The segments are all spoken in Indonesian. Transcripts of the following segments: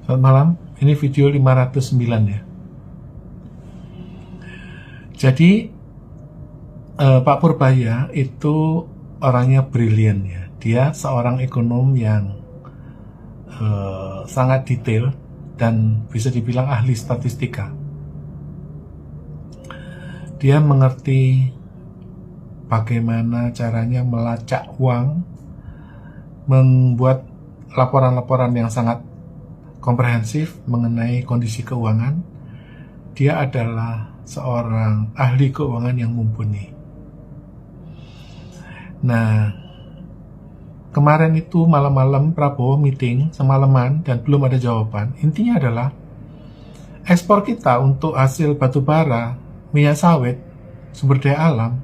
Selamat malam, ini video 509 ya. Jadi Pak Purbaya itu orangnya brilian ya. Dia seorang ekonom yang sangat detail dan bisa dibilang ahli statistika. Dia mengerti bagaimana caranya melacak uang, membuat laporan-laporan yang sangat komprehensif mengenai kondisi keuangan. Dia adalah seorang ahli keuangan yang mumpuni. Nah, kemarin itu malam-malam Prabowo meeting semalaman dan belum ada jawaban. Intinya adalah ekspor kita untuk hasil batu bara, minyak sawit, sumber daya alam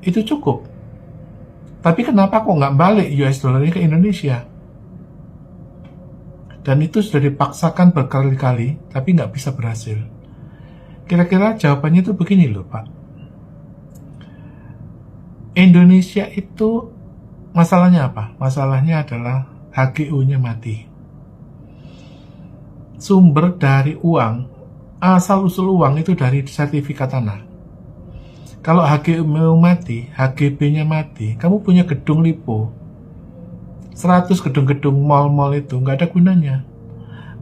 itu cukup. Tapi kenapa kok nggak balik US dollarnya ke Indonesia? Dan itu sudah dipaksakan berkali-kali, tapi nggak bisa berhasil. Kira-kira jawabannya itu begini loh, Pak. Indonesia itu masalahnya apa? Masalahnya adalah HGU-nya mati. Sumber dari uang, asal-usul uang itu dari sertifikat tanah. Kalau HGU mati, HGB-nya mati, kamu punya gedung lipo, 100 gedung-gedung mall-mall itu nggak ada gunanya,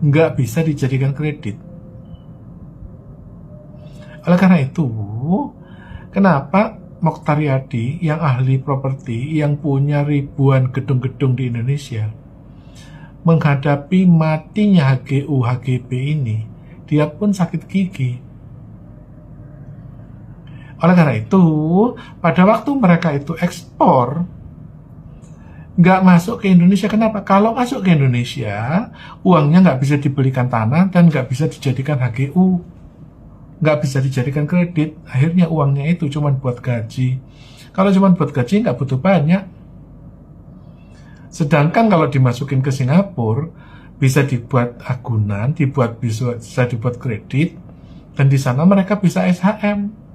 nggak bisa dijadikan kredit. Oleh karena itu, kenapa Mokhtar Yadi yang ahli properti, yang punya ribuan gedung-gedung di Indonesia, menghadapi matinya HGU, HGB ini, dia pun sakit gigi. Oleh karena itu, pada waktu mereka itu ekspor, nggak masuk ke Indonesia. Kenapa? Kalau masuk ke Indonesia, uangnya nggak bisa dibelikan tanah dan nggak bisa dijadikan HGU, nggak bisa dijadikan kredit. Akhirnya uangnya itu cuma buat gaji. Kalau cuma buat gaji nggak butuh banyak. Sedangkan kalau dimasukin ke Singapura, bisa dibuat agunan, bisa dibuat kredit, dan di sana mereka bisa SHM.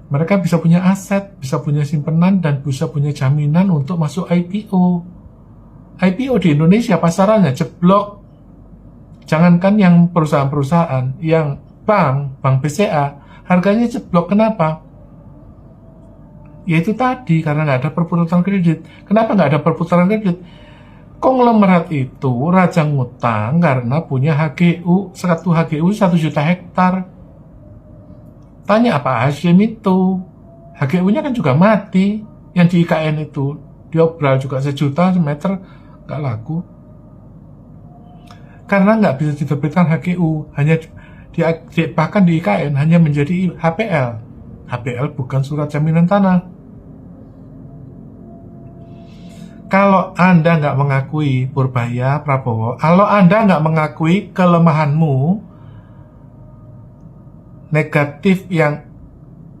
Mereka bisa punya aset, bisa punya simpenan, dan bisa punya jaminan untuk masuk IPO. IPO di Indonesia pasarannya jeblok. Jangankan yang perusahaan-perusahaan, yang bank BCA, harganya jeblok. Kenapa? Yaitu tadi, karena nggak ada perputaran kredit. Kenapa nggak ada perputaran kredit? Konglomerat itu raja ngutang karena punya HGU, 1 juta hektar. Tanya apa Hashim itu, HGU-nya kan juga mati. Yang di IKN itu diobral juga 1 juta meter, nggak laku. Karena nggak bisa diterbitkan HGU, hanya bahkan di IKN hanya menjadi HPL. HPL bukan surat jaminan tanah. Kalau Anda nggak mengakui Purbaya, Prabowo, kalau Anda nggak mengakui kelemahanmu,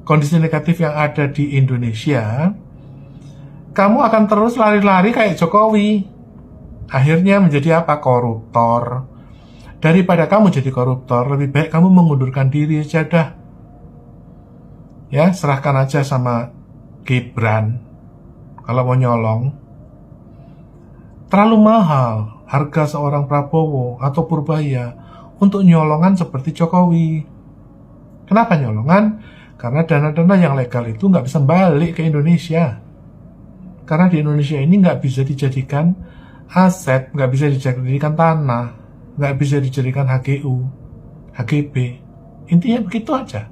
kondisi negatif yang ada di Indonesia, kamu akan terus lari-lari kayak Jokowi. Akhirnya menjadi apa? Koruptor. Daripada kamu jadi koruptor, lebih baik kamu mengundurkan diri saja dah. Ya, serahkan aja sama Gibran kalau mau nyolong. Terlalu mahal harga seorang Prabowo atau Purbaya untuk nyolongan seperti Jokowi. Kenapa nyolongan? Karena dana-dana yang legal itu nggak bisa balik ke Indonesia. Karena di Indonesia ini nggak bisa dijadikan aset, nggak bisa dijadikan tanah, nggak bisa dijadikan HGU, HGB. Intinya begitu aja.